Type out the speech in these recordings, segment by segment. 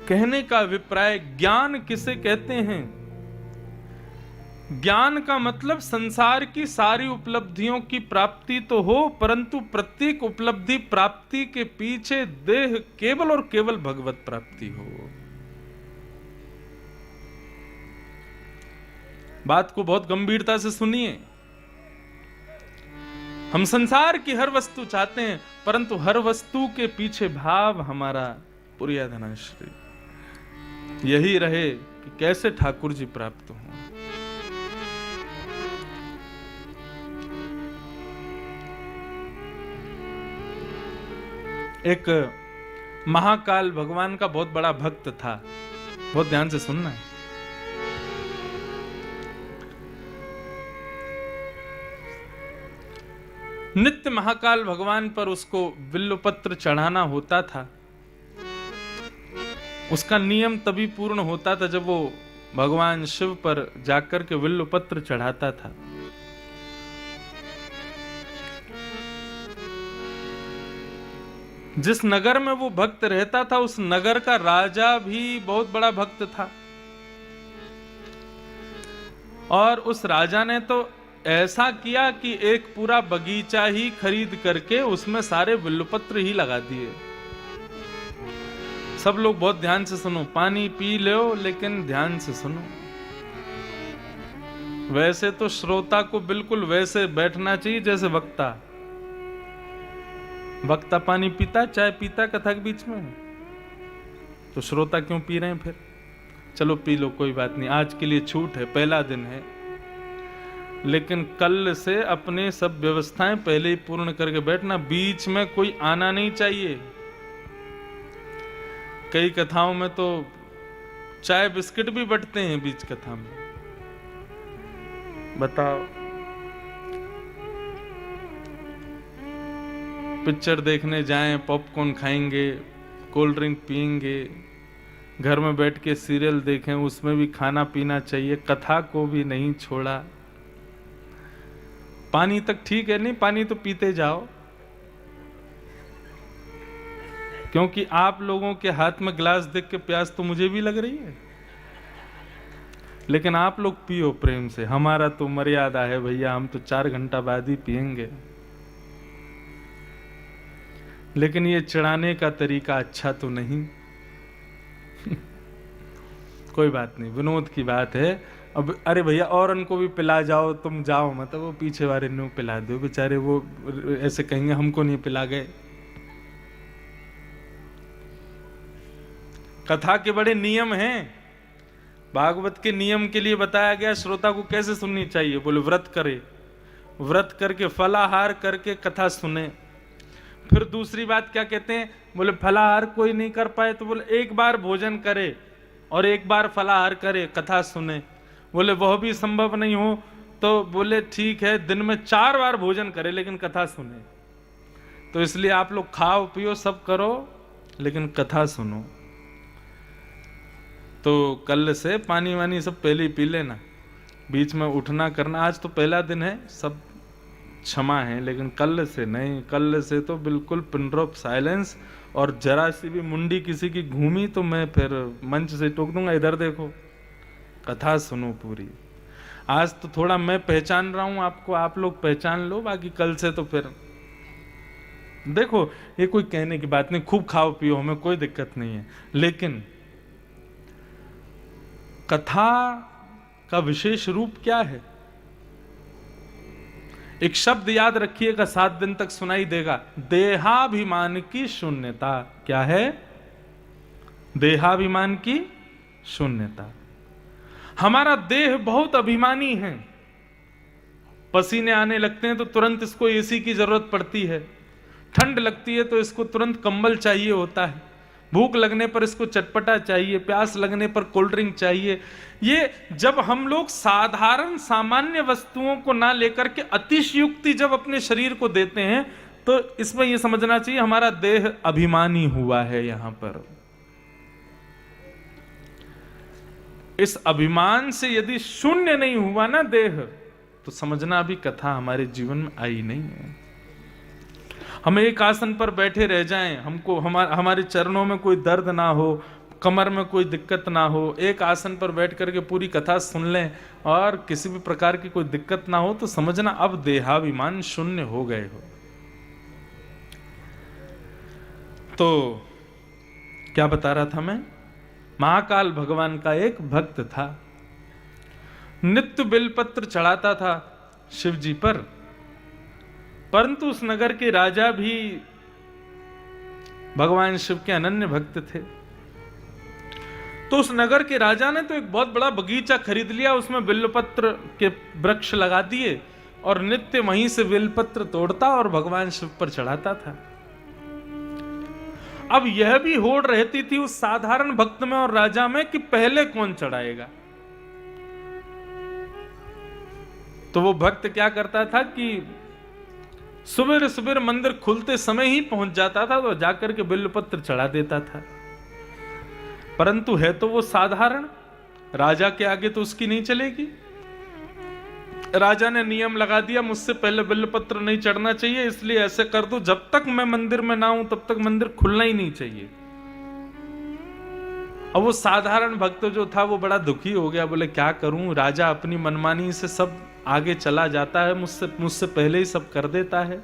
कहने का अभिप्राय, ज्ञान किसे कहते हैं? ज्ञान का मतलब संसार की सारी उपलब्धियों की प्राप्ति तो हो, परंतु प्रत्येक उपलब्धि प्राप्ति के पीछे देह केवल और केवल भगवत प्राप्ति हो। बात को बहुत गंभीरता से सुनिए। हम संसार की हर वस्तु चाहते हैं, परंतु हर वस्तु के पीछे भाव हमारा पुर्याधनाश्री यही रहे कि कैसे ठाकुर जी प्राप्त हों। एक महाकाल भगवान का बहुत बड़ा भक्त था, बहुत ध्यान से सुनना है। नित्य महाकाल भगवान पर उसको बिल्वपत्र चढ़ाना होता था। उसका नियम तभी पूर्ण होता था जब वो भगवान शिव पर जाकर के बिल्वपत्र चढ़ाता था। जिस नगर में वो भक्त रहता था, उस नगर का राजा भी बहुत बड़ा भक्त था, और उस राजा ने तो ऐसा किया कि एक पूरा बगीचा ही खरीद करके उसमें सारे बिल्वपत्र ही लगा दिए। सब लोग बहुत ध्यान से सुनो, पानी पी लो लेकिन ध्यान से सुनो। वैसे तो श्रोता को बिल्कुल वैसे बैठना चाहिए जैसे वक्ता। वक्ता पानी पीता, चाय पीता कथा के बीच में, तो श्रोता क्यों पी रहे हैं फिर? चलो पी लो, कोई बात नहीं, आज के लिए छूट है, पहला दिन है, लेकिन कल से अपने सब व्यवस्थाएं पहले ही पूर्ण करके बैठना। बीच में कोई आना नहीं चाहिए। कई कथाओं में तो चाय बिस्किट भी बंटते हैं बीच कथा में। बताओ, पिक्चर देखने जाएं, पॉपकॉर्न खाएंगे, कोल्ड ड्रिंक पिएंगे, घर में बैठ के सीरियल देखें, उसमें भी खाना पीना चाहिए, कथा को भी नहीं छोड़ा। पानी तक ठीक है, नहीं पानी तो पीते जाओ, क्योंकि आप लोगों के हाथ में गिलास देख के प्यास तो मुझे भी लग रही है, लेकिन आप लोग पियो प्रेम से। हमारा तो मर्यादा है भैया, हम तो 4 घंटा बाद ही पिएंगे। लेकिन ये चढ़ाने का तरीका अच्छा तो नहीं। कोई बात नहीं, विनोद की बात है। अब अरे भैया और उनको भी पिला जाओ, तुम जाओ मत, वो पीछे वाले ने पिला दो, बेचारे वो ऐसे कहेंगे हमको नहीं पिला गए। कथा के बड़े नियम हैं। भागवत के नियम के लिए बताया गया श्रोता को कैसे सुननी चाहिए। बोले व्रत करे, व्रत करके फलाहार करके कथा सुने। फिर दूसरी बात क्या कहते हैं, बोले फलाहार कोई नहीं कर पाए तो बोले एक बार भोजन करे और एक बार फलाहार करे, कथा सुने। बोले वह भी संभव नहीं हो तो बोले ठीक है, दिन में 4 बार भोजन करे लेकिन कथा सुने। तो इसलिए आप लोग खाओ पियो सब करो, लेकिन कथा सुनो। तो कल से पानी वानी सब पहले ही पी लेना, बीच में उठना करना। आज तो पहला दिन है, सब क्षमा है, लेकिन कल से नहीं। कल से तो बिल्कुल पिन ड्रॉप साइलेंस, और जरा सी भी मुंडी किसी की घूमी तो मैं फिर मंच से टोक दूंगा, इधर देखो, कथा सुनो पूरी। आज तो थोड़ा मैं पहचान रहा हूं आपको, आप लोग पहचान लो, बाकी कल से तो फिर देखो। ये कोई कहने की बात नहीं, खूब खाओ पियो, हमें कोई दिक्कत नहीं है, लेकिन कथा का विशेष रूप क्या है? एक शब्द याद रखिएगा, 7 दिन तक सुनाई देगा, देहाभिमान की शून्यता। क्या है? देहाभिमान की शून्यता। हमारा देह बहुत अभिमानी है। पसीने आने लगते हैं तो तुरंत इसको एसी की जरूरत पड़ती है, ठंड लगती है तो इसको तुरंत कंबल चाहिए होता है, भूख लगने पर इसको चटपटा चाहिए, प्यास लगने पर कोल्ड ड्रिंक चाहिए। ये जब हम लोग साधारण सामान्य वस्तुओं को ना लेकर के अतिशयोक्ति जब अपने शरीर को देते हैं, तो इसमें यह समझना चाहिए हमारा देह अभिमानी हुआ है। यहां पर इस अभिमान से यदि शून्य नहीं हुआ ना देह, तो समझना अभी कथा हमारे जीवन में आई नहीं है। हम एक आसन पर बैठे रह जाएं, हमको हमारे चरणों में कोई दर्द ना हो, कमर में कोई दिक्कत ना हो, एक आसन पर बैठ करके पूरी कथा सुन लें और किसी भी प्रकार की कोई दिक्कत ना हो, तो समझना अब देहाभिमान शून्य हो गए हो। तो क्या बता रहा था मैं? महाकाल भगवान का एक भक्त था, नित्य बेलपत्र चढ़ाता था शिव जी पर, परंतु उस नगर के राजा भी भगवान शिव के अनन्य भक्त थे। तो उस नगर के राजा ने तो एक बहुत बड़ा बगीचा खरीद लिया, उसमें बेलपत्र के वृक्ष लगा दिए और नित्य वहीं से बेलपत्र तोड़ता और भगवान शिव पर चढ़ाता था। अब यह भी होड़ रहती थी उस साधारण भक्त में और राजा में कि पहले कौन चढ़ाएगा। तो वो भक्त क्या करता था कि सुबह सुबह मंदिर खुलते समय ही पहुंच जाता था, तो जाकर के बेलपत्र चढ़ा देता था। परंतु है तो वो साधारण, राजा के आगे तो उसकी नहीं चलेगी। राजा ने नियम लगा दिया, मुझसे पहले बेलपत्र नहीं चढ़ना चाहिए, इसलिए ऐसे कर दो जब तक मैं मंदिर में ना हूं तब तक मंदिर खुलना ही नहीं चाहिए। अब वो साधारण भक्त जो था वो बड़ा दुखी हो गया, बोले क्या करूं, राजा अपनी मनमानी से सब आगे चला जाता है, मुझसे पहले ही सब कर देता है।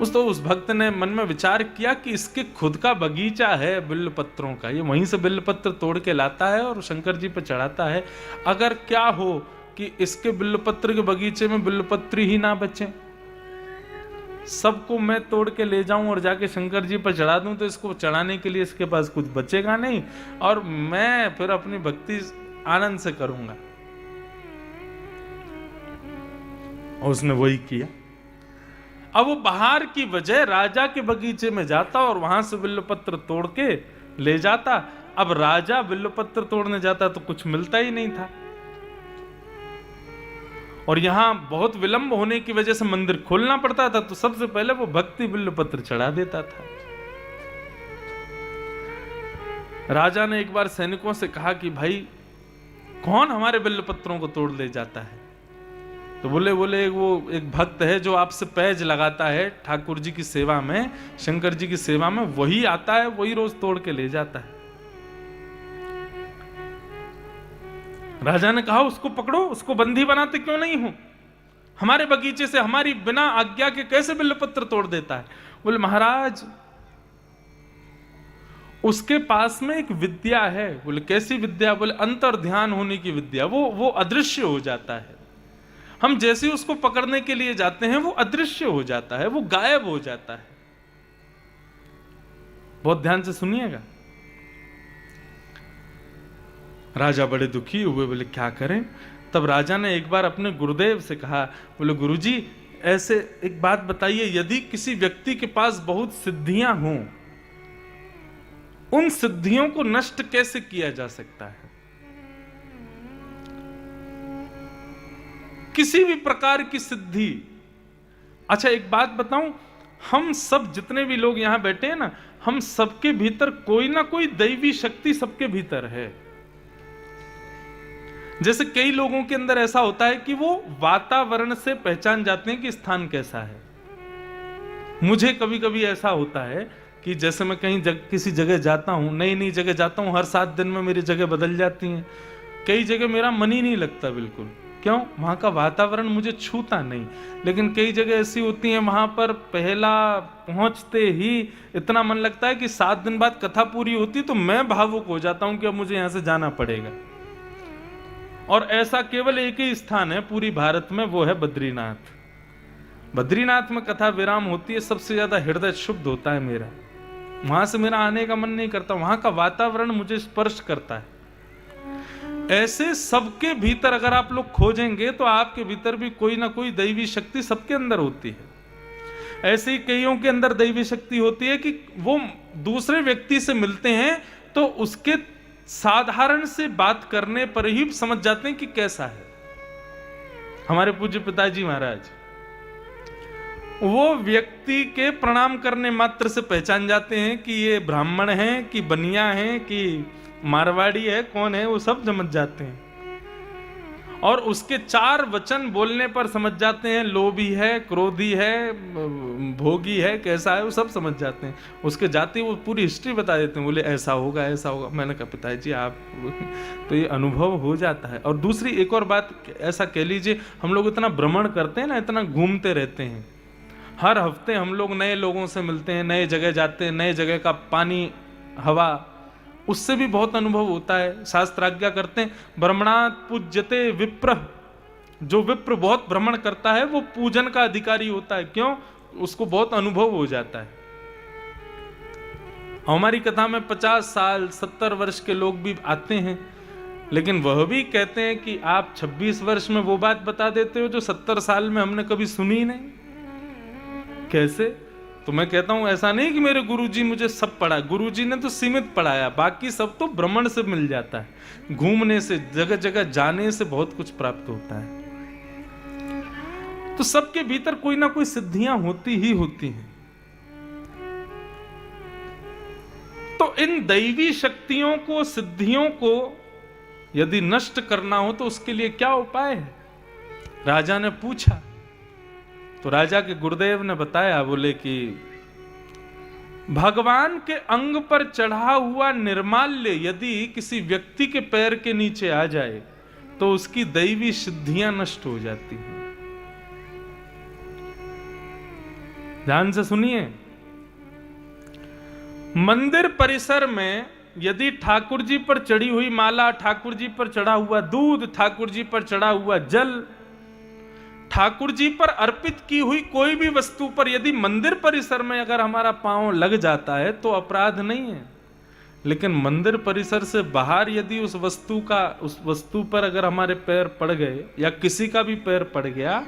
उस भक्त ने मन में विचार किया कि इसके खुद का बगीचा है बिल्वपत्रों का, ये वहीं से बिल्वपत्र तोड़ के लाता है और शंकर जी पर चढ़ाता है। अगर क्या हो कि इसके बिल्वपत्र के बगीचे में बिल्वपत्र ही ना बचे, सबको मैं तोड़ के ले जाऊं और जाके शंकर जी पर चढ़ा दूं, तो इसको चढ़ाने के लिए इसके पास कुछ बचेगा नहीं और मैं फिर अपनी भक्ति आनंद से करूंगा। और उसने वही किया। अब वो बाहर की वजह राजा के बगीचे में जाता और वहां से बिल्वपत्र तोड़ के ले जाता। अब राजा बिल्वपत्र तोड़ने जाता तो कुछ मिलता ही नहीं था, और यहां बहुत विलंब होने की वजह से मंदिर खोलना पड़ता था, तो सबसे पहले वो भक्ति बिल्वपत्र चढ़ा देता था। राजा ने एक बार सैनिकों से कहा कि भाई कौन हमारे बिल्वपत्रों को तोड़ ले जाता है? तो बोले वो एक भक्त है जो आपसे पैज लगाता है ठाकुर जी की सेवा में, शंकर जी की सेवा में, वही आता है, वही रोज तोड़ के ले जाता है। राजा ने कहा उसको पकड़ो, उसको बंदी बनाते क्यों नहीं हो? हमारे बगीचे से हमारी बिना आज्ञा के कैसे बिल्वपत्र तोड़ देता है? बोले महाराज उसके पास में एक विद्या है। बोले कैसी विद्या? बोले अंतर ध्यान होने की विद्या, वो अदृश्य हो जाता है। हम जैसे उसको पकड़ने के लिए जाते हैं वो अदृश्य हो जाता है, वो गायब हो जाता है। बहुत ध्यान से सुनिएगा। राजा बड़े दुखी हुए, बोले क्या करें? तब राजा ने एक बार अपने गुरुदेव से कहा, बोले गुरुजी ऐसे एक बात बताइए, यदि किसी व्यक्ति के पास बहुत सिद्धियां हों, उन सिद्धियों को नष्ट कैसे किया जा सकता है? किसी भी प्रकार की सिद्धि। अच्छा एक बात बताऊं, हम सब जितने भी लोग यहां बैठे हैं ना, हम सबके भीतर कोई ना कोई दैवी शक्ति सबके भीतर है। जैसे कई लोगों के अंदर ऐसा होता है कि वो वातावरण से पहचान जाते हैं कि स्थान कैसा है। मुझे कभी कभी ऐसा होता है कि जैसे मैं कहीं किसी जगह जाता हूं, नई जगह जाता हूं, हर 7 दिन में मेरी जगह बदल जाती हैं। कई जगह मेरा मन ही नहीं लगता बिल्कुल, क्यों? वहां का वातावरण मुझे छूता नहीं। लेकिन कई जगह ऐसी होती हैं वहां पर पहला पहुंचते ही इतना मन लगता है कि 7 दिन बाद कथा पूरी होती तो मैं भावुक हो जाता हूं कि अब मुझे यहां से जाना पड़ेगा। और ऐसा केवल एक ही स्थान है पूरी भारत में, वो है बद्रीनाथ। बद्रीनाथ में कथा विराम होती है, सबसे ज्यादा हृदय शुद्ध होता है मेरा। वहां से मेरा आने का मन नहीं करता, वहां का वातावरण मुझे स्पर्श करता है। ऐसे सबके भीतर अगर आप लोग खोजेंगे तो आपके भीतर भी कोई ना कोई दैवी शक्ति सबके अंदर होती है। ऐसे ही कईयों के अंदर दैवी शक्ति होती है कि वो दूसरे व्यक्ति से मिलते हैं तो उसके साधारण से बात करने पर ही समझ जाते हैं कि कैसा है। हमारे पूज्य पिताजी महाराज, वो व्यक्ति के प्रणाम करने मात्र से पहचान जाते हैं कि ये ब्राह्मण है कि बनिया है कि मारवाड़ी है, कौन है, वो सब समझ जाते हैं। और उसके 4 वचन बोलने पर समझ जाते हैं, लोभी है, क्रोधी है, भोगी है, कैसा है, वो सब समझ जाते हैं। उसके जाते वो पूरी हिस्ट्री बता देते हैं, बोले ऐसा होगा ऐसा होगा। मैंने कहा पिताजी आप तो ये अनुभव हो जाता है। और दूसरी एक और बात, ऐसा कह लीजिए हम लोग इतना भ्रमण करते हैं ना, इतना घूमते रहते हैं, हर हफ्ते हम लोग नए लोगों से मिलते हैं, नए जगह जाते हैं, नए जगह का पानी हवा, उससे भी बहुत अनुभव होता है। शास्त्र आज्ञा करते हैं भ्रमणात् पूज्यते विप्र, जो विप्र बहुत भ्रमण करता है वो पूजन का अधिकारी होता है। क्यों? उसको बहुत अनुभव हो जाता है। हमारी कथा में 50 साल 70 वर्ष के लोग भी आते हैं, लेकिन वह भी कहते हैं कि आप 26 वर्ष में वो बात बता देते हो जो 70 साल में हमने कभी सुनी नहीं। कैसे? तो मैं कहता हूं ऐसा नहीं कि मेरे गुरुजी मुझे सब पढ़ा, गुरुजी ने तो सीमित पढ़ाया, बाकी सब तो भ्रमण से मिल जाता है, घूमने से, जगह जगह जाने से बहुत कुछ प्राप्त होता है। तो सबके भीतर कोई ना कोई सिद्धियां होती ही होती हैं। तो इन दैवी शक्तियों को, सिद्धियों को यदि नष्ट करना हो तो उसके लिए क्या उपाय है? राजा ने पूछा तो राजा के गुरुदेव ने बताया, बोले कि भगवान के अंग पर चढ़ा हुआ निर्माल्य यदि किसी व्यक्ति के पैर के नीचे आ जाए तो उसकी दैवी सिद्धियां नष्ट हो जाती हैं। ध्यान से सुनिए, मंदिर परिसर में यदि ठाकुर जी पर चढ़ी हुई माला, ठाकुर जी पर चढ़ा हुआ दूध, ठाकुर जी पर चढ़ा हुआ जल, ठाकुर जी पर अर्पित की हुई कोई भी वस्तु पर यदि मंदिर परिसर में अगर हमारा पांव लग जाता है तो अपराध नहीं है। लेकिन मंदिर परिसर से बाहर यदि उस वस्तु पर अगर हमारे पैर पड़ गए या किसी का भी पैर पड़ गया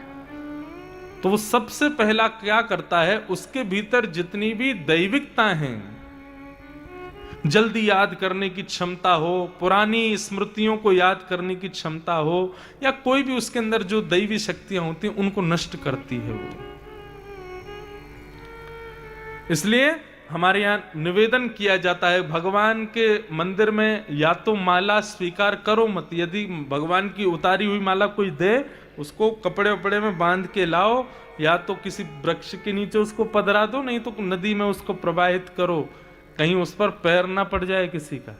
तो वो सबसे पहला क्या करता है, उसके भीतर जितनी भी दैविकता हैं, जल्दी याद करने की क्षमता हो, पुरानी स्मृतियों को याद करने की क्षमता हो, या कोई भी उसके अंदर जो दैवी शक्तियां होती हैं उनको नष्ट करती है वो। इसलिए हमारे यहां निवेदन किया जाता है, भगवान के मंदिर में या तो माला स्वीकार करो मत, यदि भगवान की उतारी हुई माला कोई दे उसको कपड़े वपड़े में बांध के लाओ, या तो किसी वृक्ष के नीचे उसको पधरा दो, नहीं तो नदी में उसको प्रवाहित करो, कहीं उस पर पैर ना पड़ जाए किसी का।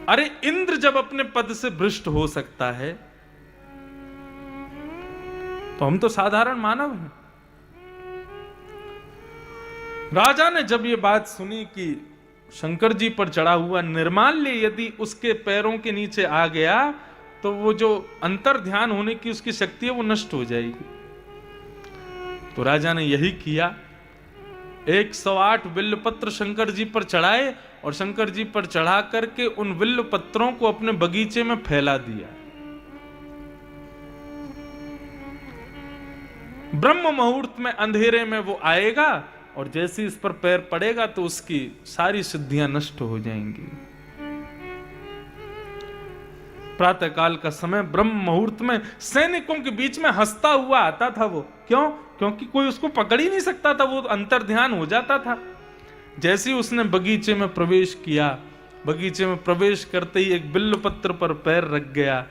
अरे इंद्र जब अपने पद से भ्रष्ट हो सकता है तो हम तो साधारण मानव हैं। राजा ने जब ये बात सुनी कि शंकर जी पर चढ़ा हुआ निर्माल्य यदि उसके पैरों के नीचे आ गया तो वो जो अंतर ध्यान होने की उसकी शक्ति है वो नष्ट हो जाएगी। तो राजा ने यही किया, 108 बिल्व पत्र शंकर जी पर चढ़ाए और शंकर जी पर चढ़ा करके उन बिल्व पत्रों को अपने बगीचे में फैला दिया। ब्रह्म मुहूर्त में अंधेरे में वो आएगा और जैसे इस पर पैर पड़ेगा तो उसकी सारी सिद्धियां नष्ट हो जाएंगी। प्रातः काल का समय ब्रह्म मुहूर्त में सैनिकों के बीच में हंसता हुआ आता था वो। क्यों? क्योंकि कोई उसको पकड़ ही नहीं सकता था, वो अंतर ध्यान हो जाता था। जैसे ही उसने बगीचे में प्रवेश किया, बगीचे में प्रवेश करते ही एक बिल्व पत्र पर पैर रख गया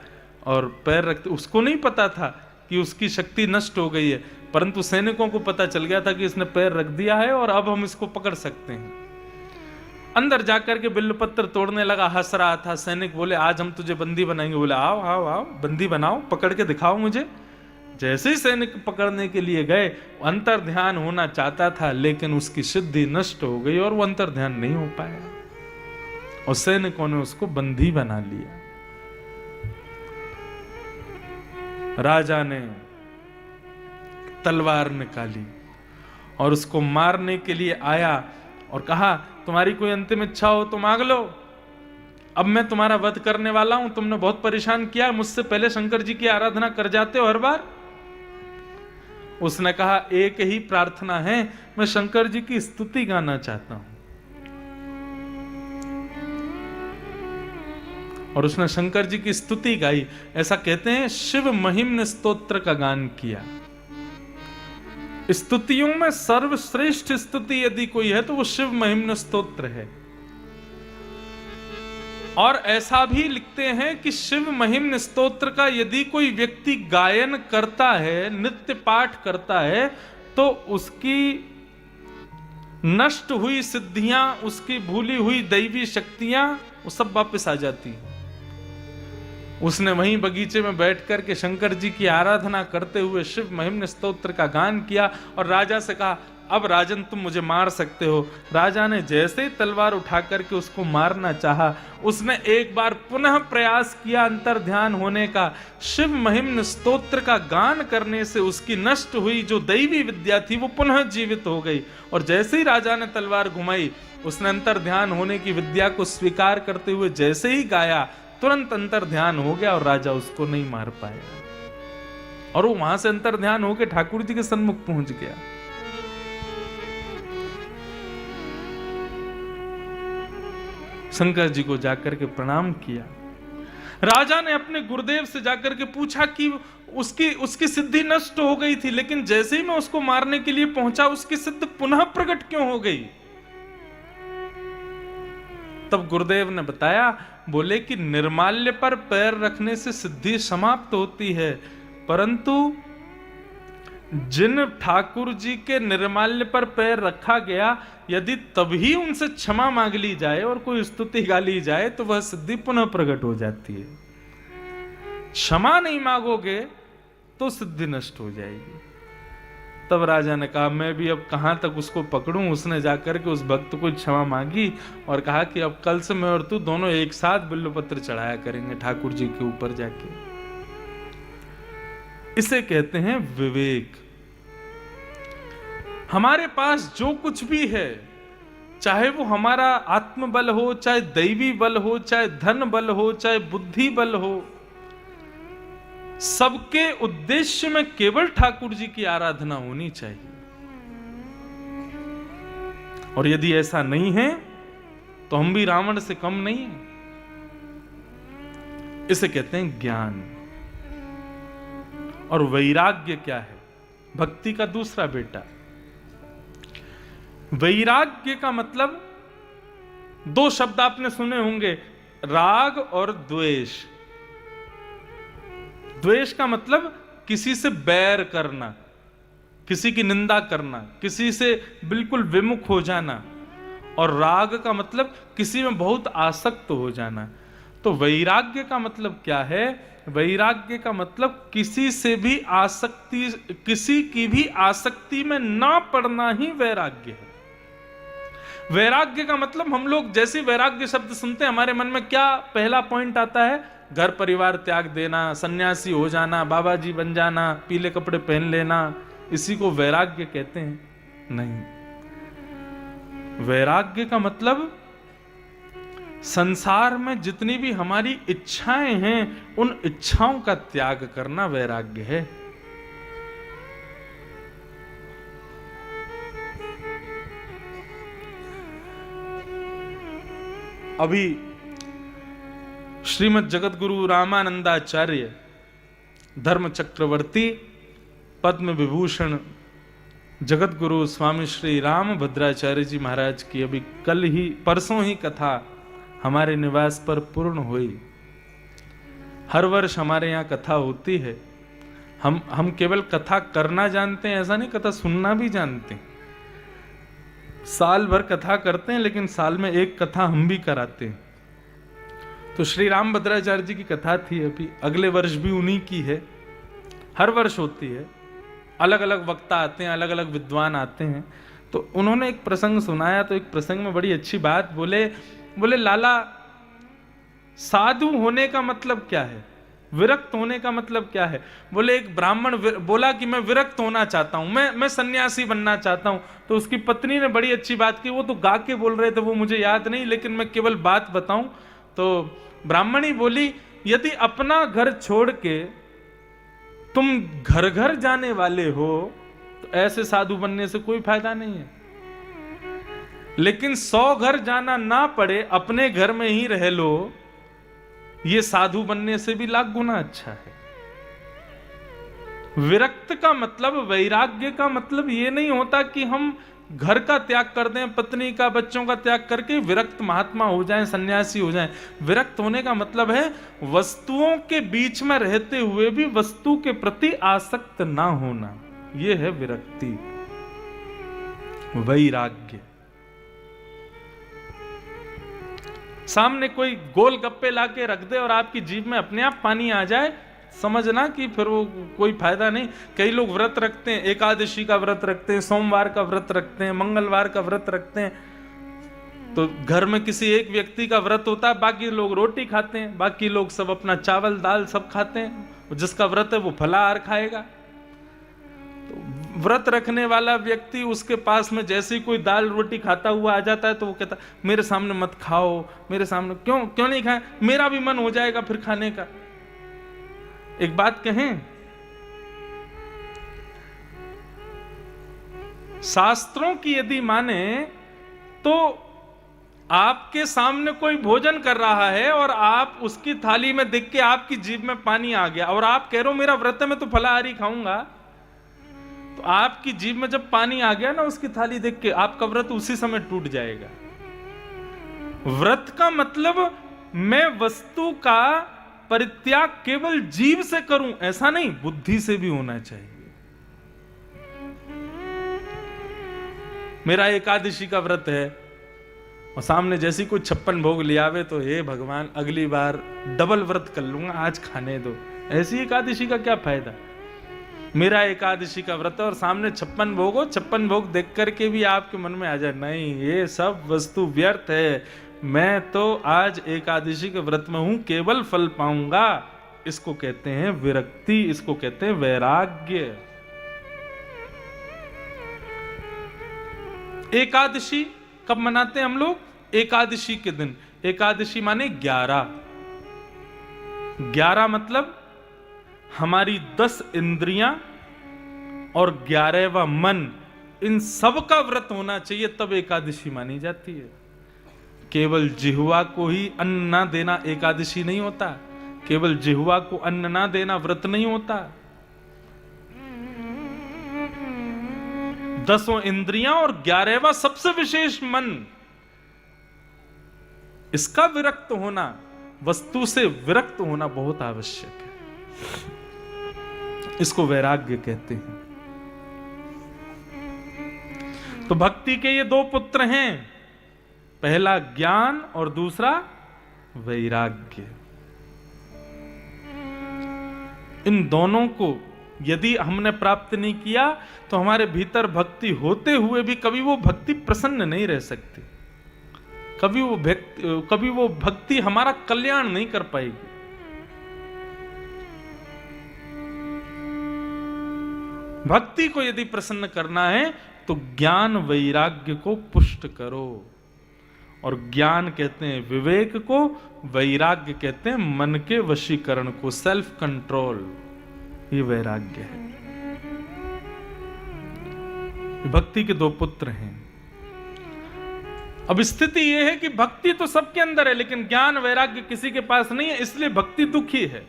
और पैर रखते उसको नहीं पता था कि उसकी शक्ति नष्ट हो गई है, परंतु सैनिकों को पता चल गया था कि इसने पैर रख दिया है और अब हम इसको पकड़ सकते हैं। अंदर जाकर के बिल्व पत्र तोड़ने लगा, हंस रहा था। सैनिक बोले आज हम तुझे बंदी बनाएंगे। बोले आओ आओ आओ बंदी बनाओ, पकड़ के दिखाओ मुझे। जैसे ही सैनिक पकड़ने के लिए गए, अंतर ध्यान होना चाहता था लेकिन उसकी सिद्धि नष्ट हो गई और वो अंतर ध्यान नहीं हो पाया और सैनिकों ने उसको बंदी बना लिया। राजा ने तलवार निकाली और उसको मारने के लिए आया और कहा तुम्हारी कोई अंतिम इच्छा हो तो मांग लो, अब मैं तुम्हारा वध करने वाला हूं। तुमने बहुत परेशान किया, मुझसे पहले शंकर जी की आराधना कर जाते हो हर बार। उसने कहा एक ही प्रार्थना है, मैं शंकर जी की स्तुति गाना चाहता हूं। और उसने शंकर जी की स्तुति गाई। ऐसा कहते हैं शिव महिम्न स्तोत्र का गान किया। स्तुतियों में सर्वश्रेष्ठ स्तुति यदि कोई है तो वो शिव महिम्न स्तोत्र है। और ऐसा भी लिखते हैं कि शिव महिम्न स्तोत्र का यदि कोई व्यक्ति गायन करता है, नित्य पाठ करता है, तो उसकी नष्ट हुई सिद्धियां, उसकी भूली हुई दैवी शक्तियां, वो सब वापस आ जाती हैं। उसने वहीं बगीचे में बैठ कर के शंकर जी की आराधना करते हुए शिव महिम्न स्तोत्र का गान किया और राजा से कहा, अब राजन तुम मुझे मार सकते हो। राजा ने जैसे ही तलवार उठा करके उसको मारना चाहा, उसने एक बार पुनः प्रयास किया अंतर ध्यान होने का। शिव महिम्न स्तोत्र का गान करने से उसकी नष्ट हुई जो दैवी विद्या थी वो पुनः जीवित हो गई। और जैसे ही राजा ने तलवार घुमाई, उसने अंतर ध्यान होने की विद्या को स्वीकार करते हुए जैसे ही गाया, तुरंत अंतर ध्यान हो गया और राजा उसको नहीं मार पाया। और वो वहां से अंतर ध्यान होकर ठाकुर जी के सन्मुख पहुंच गया। शंकर जी को जाकर के प्रणाम किया। राजा ने अपने गुरुदेव से जाकर के पूछा कि उसकी सिद्धि नष्ट हो गई थी, लेकिन जैसे ही मैं उसको मारने के लिए पहुंचा, उसकी सिद्धि पुनः प्रकट क्यों हो गई? तब गुरुदेव ने बताया, बोले कि निर्माल्य पर पैर रखने से सिद्धि समाप्त होती है, परंतु जिन ठाकुर जी के निर्माल्य पर पैर रखा गया, यदि तभी उनसे क्षमा मांग ली जाए और कोई स्तुति गा ली जाए तो वह सिद्धि पुनः प्रकट हो जाती है। क्षमा नहीं मांगोगे तो सिद्धि नष्ट हो जाएगी। तब राजा ने कहा, मैं भी अब कहां तक उसको पकड़ूं। उसने जाकर के उस भक्त को क्षमा मांगी और कहा कि अब कल से मैं और तू दोनों एक साथ बिल्वपत्र चढ़ाया करेंगे ठाकुर जी के ऊपर जाके। इसे कहते हैं विवेक। हमारे पास जो कुछ भी है, चाहे वो हमारा आत्मबल हो, चाहे दैवी बल हो, चाहे धन बल हो, चाहे बुद्धि बल हो, सबके उद्देश्य में केवल ठाकुर जी की आराधना होनी चाहिए। और यदि ऐसा नहीं है तो हम भी रावण से कम नहीं है। इसे कहते हैं ज्ञान। और वैराग्य क्या है? भक्ति का दूसरा बेटा। वैराग्य का मतलब, दो शब्द आपने सुने होंगे, राग और द्वेष। द्वेष का मतलब किसी से बैर करना, किसी की निंदा करना, किसी से बिल्कुल विमुख हो जाना। और राग का मतलब किसी में बहुत आसक्त हो जाना। तो वैराग्य का मतलब क्या है? वैराग्य का मतलब किसी से भी आसक्ति, किसी की भी आसक्ति में ना पड़ना ही वैराग्य है। वैराग्य का मतलब, हम लोग जैसे वैराग्य शब्द सुनते हैं, हमारे मन में क्या पहला पॉइंट आता है? घर परिवार त्याग देना, सन्यासी हो जाना, बाबा जी बन जाना, पीले कपड़े पहन लेना, इसी को वैराग्य कहते हैं। नहीं, वैराग्य का मतलब संसार में जितनी भी हमारी इच्छाएं हैं, उन इच्छाओं का त्याग करना वैराग्य है। अभी श्रीमद् जगतगुरु रामानंदाचार्य धर्म चक्रवर्ती पद्म विभूषण जगतगुरु स्वामी श्री राम भद्राचार्य जी महाराज की अभी कल ही, परसों ही कथा हमारे निवास पर पूर्ण हुई। हर वर्ष हमारे यहाँ कथा होती है। हम केवल कथा करना जानते हैं ऐसा नहीं, कथा सुनना भी जानते हैं। साल भर कथा करते हैं, लेकिन साल में एक कथा हम भी कराते हैं। तो श्री राम भद्राचार्य जी की कथा थी अभी, अगले वर्ष भी उन्हीं की है। हर वर्ष होती है, अलग अलग वक्ता आते हैं, अलग अलग विद्वान आते हैं। तो उन्होंने एक प्रसंग सुनाया, तो एक प्रसंग में बड़ी अच्छी बात बोले लाला, साधु होने का मतलब क्या है? विरक्त होने का मतलब क्या है? बोले एक ब्राह्मण बोला कि मैं विरक्त होना चाहता हूं, मैं सन्यासी बनना चाहता हूं। तो उसकी पत्नी ने बड़ी अच्छी बात की, वो तो गा के बोल रहे थे, वो मुझे याद नहीं, लेकिन मैं केवल बात बताऊं। तो ब्राह्मणी बोली, यदि अपना घर छोड़ के तुम घर घर जाने वाले हो तो ऐसे साधु बनने से कोई फायदा नहीं है। लेकिन 100 घर जाना ना पड़े, अपने घर में ही रह लो, ये साधु बनने से भी लाख गुना अच्छा है। विरक्त का मतलब, वैराग्य का मतलब ये नहीं होता कि हम घर का त्याग कर दें, पत्नी का, बच्चों का त्याग करके विरक्त महात्मा हो जाएं, सन्यासी हो जाएं। विरक्त होने का मतलब है वस्तुओं के बीच में रहते हुए भी वस्तु के प्रति आसक्त ना होना, यह है विरक्ति, वैराग्य। सामने कोई गोल गप्पे लाके रख दे और आपकी जीभ में अपने आप पानी आ जाए, समझना कि फिर वो कोई फायदा नहीं। कई लोग व्रत रखते हैं, एकादशी का व्रत रखते हैं, सोमवार का व्रत रखते हैं, मंगलवार का व्रत रखते हैं, तो घर में किसी एक व्यक्ति का व्रत होता है, बाकी लोग रोटी खाते हैं, बाकी लोग सब अपना चावल दाल सब खाते हैं। जिसका व्रत है वो फलाहार खाएगा। तो व्रत रखने वाला व्यक्ति, उसके पास में जैसे ही कोई दाल रोटी खाता हुआ आ जाता है तो वो कहता मेरे सामने मत खाओ, मेरे सामने क्यों नहीं खाए, मेरा भी मन हो जाएगा फिर खाने का। एक बात कहें, शास्त्रों की यदि माने तो आपके सामने कोई भोजन कर रहा है और आप उसकी थाली में देख के आपकी जीभ में पानी आ गया और आप कह रहे हो मेरा व्रत है मैं तो फलाहारी खाऊंगा, तो आपकी जीभ में जब पानी आ गया ना उसकी थाली देख के, आपका व्रत उसी समय टूट जाएगा। व्रत का मतलब मैं वस्तु का परित्याग केवल जीव से करूं ऐसा नहीं, बुद्धि से भी होना चाहिए। मेरा एकादशी का व्रत है और सामने जैसी कोई 56 भोग ले आवे तो हे भगवान अगली बार डबल व्रत कर लूंगा, आज खाने दो, ऐसी एकादशी का क्या फायदा। मेरा एकादशी का व्रत है और सामने 56 भोग हो, 56 भोग देख करके भी आपके मन में आ जाए नहीं ये सब वस्तु व्यर्थ है, मैं तो आज एकादशी के व्रत में हूं, केवल फल पाऊंगा, इसको कहते हैं विरक्ति, इसको कहते हैं वैराग्य। एकादशी कब मनाते हैं हम लोग? एकादशी के दिन। एकादशी माने 11। 11 मतलब हमारी 10 इंद्रियां और 11वां मन, इन सब का व्रत होना चाहिए, तब एकादशी मानी जाती है। केवल जिह्वा को ही अन्न ना देना एकादशी नहीं होता, केवल जिह्वा को अन्न ना देना व्रत नहीं होता। 10 इंद्रियां और 11वां सबसे विशेष मन, इसका विरक्त होना, वस्तु से विरक्त होना बहुत आवश्यक है। इसको वैराग्य कहते हैं। तो भक्ति के ये 2 पुत्र हैं, पहला ज्ञान और दूसरा वैराग्य। इन दोनों को यदि हमने प्राप्त नहीं किया तो हमारे भीतर भक्ति होते हुए भी कभी वो भक्ति प्रसन्न नहीं रह सकती, कभी वो भक्ति हमारा कल्याण नहीं कर पाएगी। भक्ति को यदि प्रसन्न करना है तो ज्ञान वैराग्य को पुष्ट करो, और ज्ञान कहते हैं विवेक को, वैराग्य कहते हैं मन के वशीकरण को, सेल्फ कंट्रोल, ये वैराग्य है। भक्ति के 2 पुत्र हैं। अब स्थिति यह है कि भक्ति तो सबके अंदर है लेकिन ज्ञान वैराग्य किसी के पास नहीं है, इसलिए भक्ति दुखी है।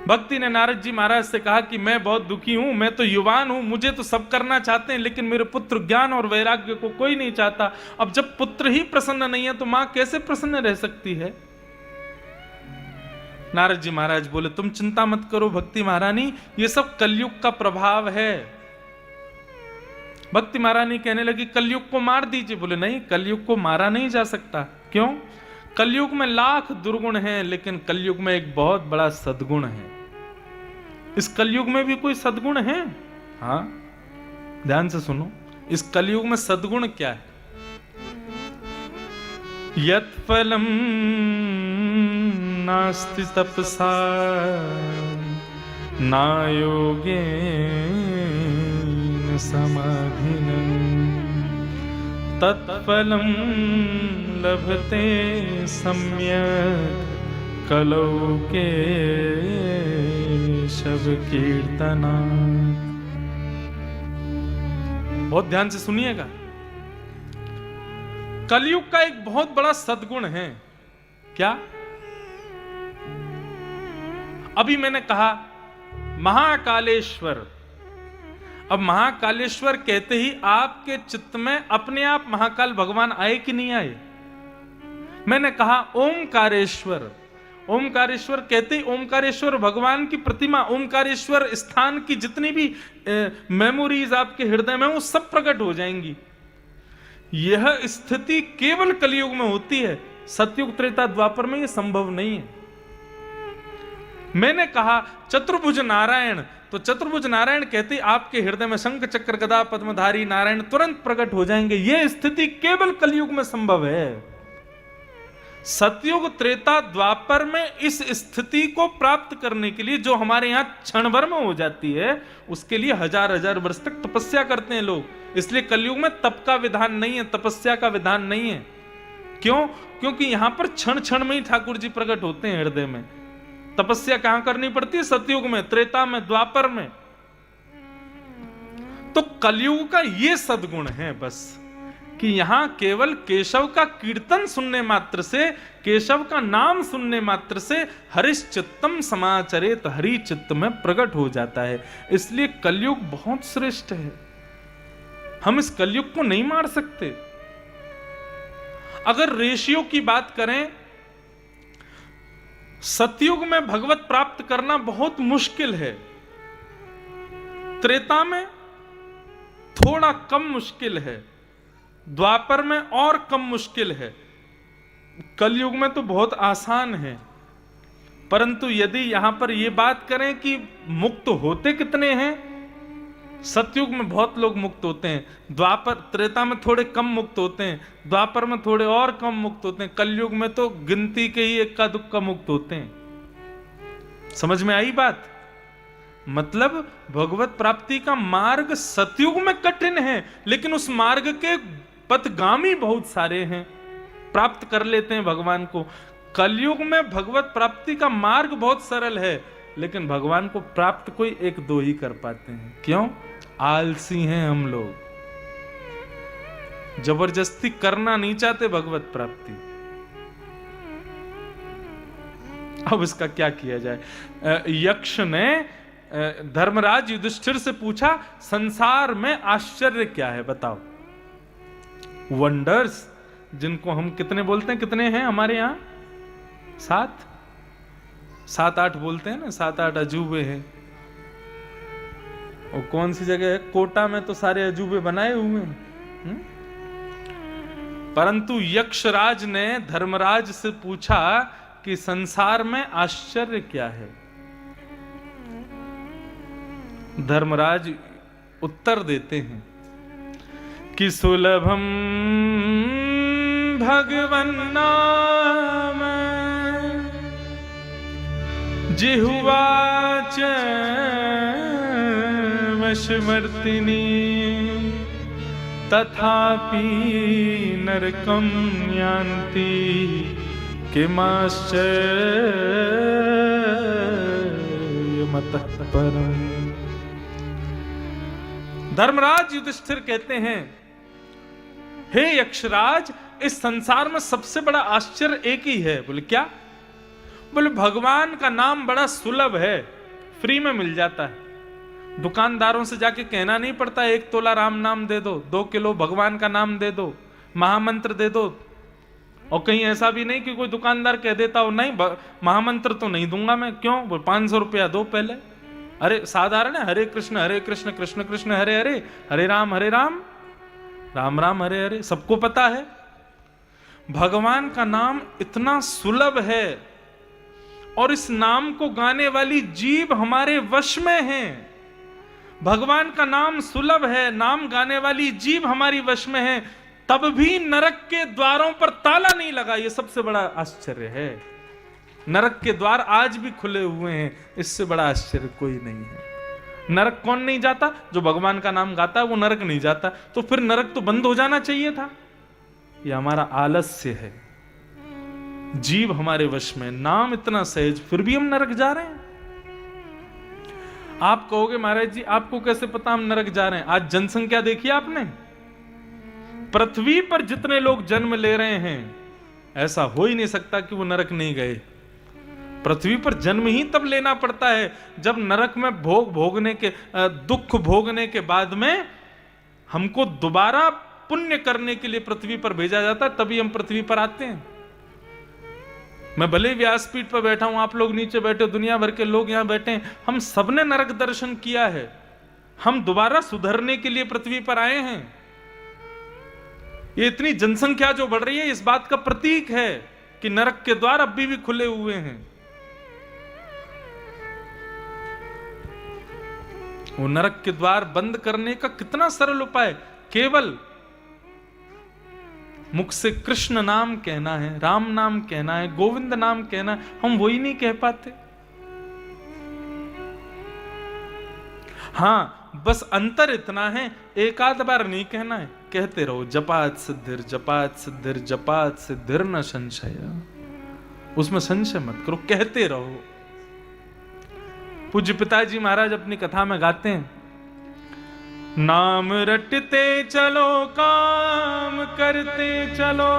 भक्ति ने नारद जी महाराज से कहा कि मैं बहुत दुखी हूं, मैं तो युवान हूं, मुझे तो सब करना चाहते हैं लेकिन मेरे पुत्र ज्ञान और वैराग्य को कोई नहीं चाहता। अब जब पुत्र ही प्रसन्न नहीं है तो मां कैसे प्रसन्न रह सकती है? नारद जी महाराज बोले तुम चिंता मत करो भक्ति महारानी, ये सब कलयुग का प्रभाव है। भक्ति महारानी कहने लगी कलयुग को मार दीजिए। बोले नहीं, कलयुग को मारा नहीं जा सकता। क्यों? कलयुग में लाख दुर्गुण हैं लेकिन कलयुग में एक बहुत बड़ा सद्गुण है। इस कलयुग में भी कोई सद्गुण है? हाँ, ध्यान से सुनो, इस कलयुग में सद्गुण क्या है? यत् फलम नास्ति तपसा ना योगेन समाधिनं तत्फलं लभते सम्यक् कलौ केशव कीर्तनात्। बहुत ध्यान से सुनिएगा। कलयुग का एक बहुत बड़ा सद्गुण है। क्या? अभी मैंने कहा महाकालेश्वर, अब महाकालेश्वर कहते ही आपके चित्त में अपने आप महाकाल भगवान आए कि नहीं आए? मैंने कहा ओमकारेश्वर, ओमकारेश्वर कहते ही ओमकारेश्वर भगवान की प्रतिमा, ओमकारेश्वर स्थान की जितनी भी मेमोरीज आपके हृदय में वो सब प्रकट हो जाएंगी। यह स्थिति केवल कलयुग में होती है, सतयुग त्रेता द्वापर में यह संभव नहीं है। मैंने कहा चतुर्भुज नारायण, तो चतुर्भुज नारायण कहते ही आपके हृदय में शंख चक्र गदा पद्मधारी नारायण तुरंत प्रकट हो जाएंगे। यह स्थिति केवल कलयुग में संभव है। सतयुग त्रेता द्वापर में इस स्थिति को प्राप्त करने के लिए, जो हमारे यहां क्षण भर में हो जाती है, उसके लिए हजार हजार वर्ष तक तपस्या करते हैं लोग। इसलिए कलयुग में तप का विधान नहीं है, तपस्या का विधान नहीं है। क्यों? क्योंकि यहां पर क्षण क्षण में ही ठाकुर जी प्रकट होते हैं हृदय में। तपस्या कहां करनी पड़ती है? सतयुग में, त्रेता में, द्वापर में। तो कलयुग का ये सद्गुण है बस, कि यहां केवल केशव का कीर्तन सुनने मात्र से, केशव का नाम सुनने मात्र से हरिश्चित्तम समाचरेत, हरि चित्त में प्रकट हो जाता है। इसलिए कलयुग बहुत श्रेष्ठ है। हम इस कलयुग को नहीं मार सकते। अगर रेशियो की बात करें, सतयुग में भगवत प्राप्त करना बहुत मुश्किल है, त्रेता में थोड़ा कम मुश्किल है, द्वापर में और कम मुश्किल है, कलयुग में तो बहुत आसान है। परंतु यदि यहां पर यह बात करें कि मुक्त होते कितने हैं, सतयुग में बहुत लोग मुक्त होते हैं, द्वापर त्रेता में थोड़े कम मुक्त होते हैं, द्वापर में थोड़े और कम मुक्त होते हैं, कलयुग में तो गिनती के ही इक्का दुक्का मुक्त होते हैं। समझ में आई बात? मतलब भगवत प्राप्ति का मार्ग सतयुग में कठिन है, लेकिन उस मार्ग के पथगामी बहुत सारे हैं, प्राप्त कर लेते हैं भगवान को। कलयुग में भगवत प्राप्ति का मार्ग बहुत सरल है, लेकिन भगवान को प्राप्त कोई एक दो ही कर पाते हैं। क्यों? आलसी हैं हम लोग, जबरदस्ती करना नहीं चाहते भगवत प्राप्ति। अब इसका क्या किया जाए? यक्ष ने धर्मराज युधिष्ठिर से पूछा, संसार में आश्चर्य क्या है बताओ? वंडर्स, जिनको हम कितने बोलते हैं, कितने हैं हमारे यहां? 7-8 बोलते हैं ना, 7-8 अजूबे हैं। और कौन सी जगह है? कोटा में तो सारे अजूबे बनाए हुए हैं। परंतु यक्षराज ने धर्मराज से पूछा कि संसार में आश्चर्य क्या है? धर्मराज उत्तर देते हैं कि सुलभम भगवन नाम जिह्वाच वशवर्तिनी तथापि नरकं यान्ति किमाश्चर्यमतः परम्। धर्मराज युधिष्ठिर कहते हैं, हे यक्षराज, इस संसार में सबसे बड़ा आश्चर्य एक ही है। बोले क्या? बोले भगवान का नाम बड़ा सुलभ है, फ्री में मिल जाता है। दुकानदारों से जाके कहना नहीं पड़ता 1 तोला राम नाम दे दो, 2 किलो भगवान का नाम दे दो, महामंत्र दे दो। और कहीं ऐसा भी नहीं कि कोई दुकानदार कह देता हो नहीं महामंत्र तो नहीं दूंगा मैं। क्यों? बोले 500 रुपया दो पहले। अरे साधारण है, हरे कृष्ण कृष्ण कृष्ण हरे हरे, हरे राम राम राम हरे हरे, सबको पता है। भगवान का नाम इतना सुलभ है और इस नाम को गाने वाली जीभ हमारे वश में है। भगवान का नाम सुलभ है, नाम गाने वाली जीभ हमारी वश में है, तब भी नरक के द्वारों पर ताला नहीं लगा। यह सबसे बड़ा आश्चर्य है। नरक के द्वार आज भी खुले हुए हैं, इससे बड़ा आश्चर्य कोई नहीं है। नरक कौन नहीं जाता? जो भगवान का नाम गाता है वो नरक नहीं जाता। तो फिर नरक तो बंद हो जाना चाहिए था। यह हमारा आलस्य है, जीव हमारे वश में, नाम इतना सहज, फिर भी हम नरक जा रहे हैं। आप कहोगे महाराज जी आपको कैसे पता हम नरक जा रहे हैं? आज जनसंख्या देखिए आपने, पृथ्वी पर जितने लोग जन्म ले रहे हैं, ऐसा हो ही नहीं सकता कि वो नरक नहीं गए। पृथ्वी पर जन्म ही तब लेना पड़ता है जब नरक में भोगने के दुख भोगने के बाद में हमको दोबारा पुण्य करने के लिए पृथ्वी पर भेजा जाता है, तभी हम पृथ्वी पर आते हैं। मैं भले व्यासपीठ पर बैठा हूं, आप लोग नीचे बैठे, दुनिया भर के लोग यहां बैठे हैं, हम सबने नरक दर्शन किया है। हम दोबारा सुधरने के लिए पृथ्वी पर आए हैं। ये इतनी जनसंख्या जो बढ़ रही है इस बात का प्रतीक है कि नरक के द्वार अभी भी खुले हुए हैं। वो नरक के द्वार बंद करने का कितना सरल उपाय, केवल मुख से कृष्ण नाम कहना है, राम नाम कहना है, गोविंद नाम कहना है, हम वही नहीं कह पाते। हां, बस अंतर इतना है, एक आध बार नहीं कहना है, कहते रहो, जपात सिद्धिर जपात सिद्धिर जपात सिद्धिर न संशय, उसमें संशय मत करो, कहते रहो। पूज्य पिताजी महाराज अपनी कथा में गाते हैं, नाम रटते चलो काम करते चलो,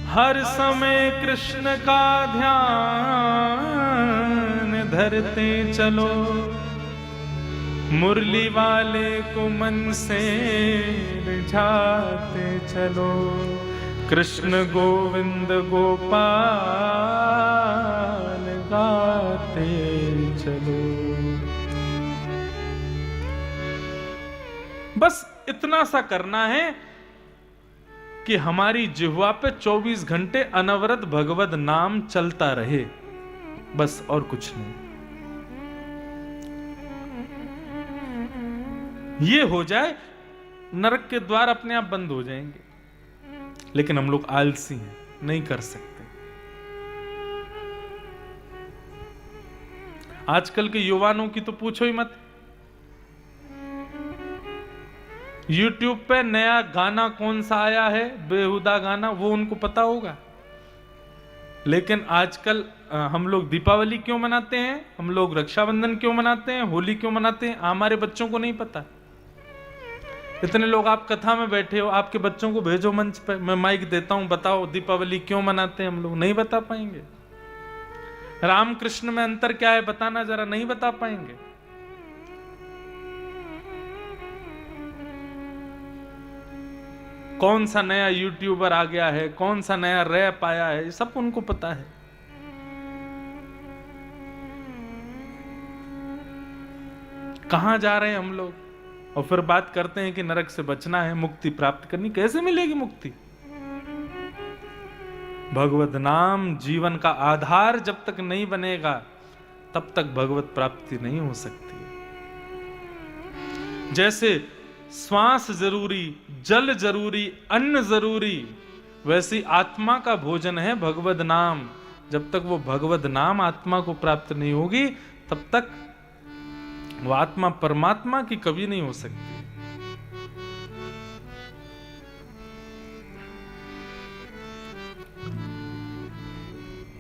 हर समय कृष्ण का ध्यान धरते चलो, मुरली वाले को मन से रिझाते चलो, कृष्ण गोविंद गोपाल गाते चलो। बस इतना सा करना है कि हमारी जिह्वा पे 24 घंटे अनवरत भगवत नाम चलता रहे, बस और कुछ नहीं। ये हो जाए, नरक के द्वार अपने आप बंद हो जाएंगे। लेकिन हम लोग आलसी हैं, नहीं कर सकते। आजकल के युवानों की तो पूछो ही मत। YouTube पे नया गाना कौन सा आया है, बेहुदा गाना, वो उनको पता होगा। लेकिन आजकल हम लोग दीपावली क्यों मनाते हैं, हम लोग रक्षाबंधन क्यों मनाते हैं, होली क्यों मनाते हैं, हमारे बच्चों को नहीं पता। इतने लोग आप कथा में बैठे हो, आपके बच्चों को भेजो मंच पे, मैं माइक देता हूं, बताओ दीपावली क्यों मनाते हैं हम लोग, नहीं बता पाएंगे। राम कृष्ण में अंतर क्या है बताना जरा, नहीं बता पाएंगे। कौन सा नया यूट्यूबर आ गया है, कौन सा नया रैप आया है, ये सब उनको पता है। कहां जा रहे हैं हम लोग, और फिर बात करते हैं कि नरक से बचना है, मुक्ति प्राप्त करनी। कैसे मिलेगी मुक्ति? भगवत नाम जीवन का आधार जब तक नहीं बनेगा तब तक भगवत प्राप्ति नहीं हो सकती। जैसे श्वास जरूरी, जल जरूरी, अन्न जरूरी, वैसी आत्मा का भोजन है भगवत नाम। जब तक वो भगवत नाम आत्मा को प्राप्त नहीं होगी तब तक वो आत्मा परमात्मा की कभी नहीं हो सकती।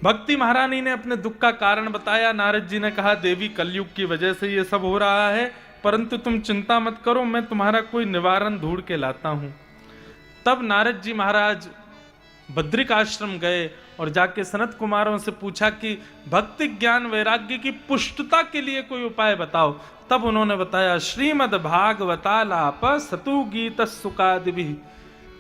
भक्ति महारानी ने अपने दुख का कारण बताया। नारद जी ने कहा, देवी कलयुग की वजह से ये सब हो रहा है, परंतु तुम चिंता मत करो, मैं तुम्हारा कोई निवारण ढूंढ के लाता हूं। तब नारद जी महाराज बद्रिक आश्रम गए और जाके सनत कुमारों से पूछा कि भक्ति ज्ञान वैराग्य की पुष्टता के लिए कोई उपाय बताओ। तब उन्होंने बताया, श्रीमद् भागवतालाप सतु गीत सुकादिभि।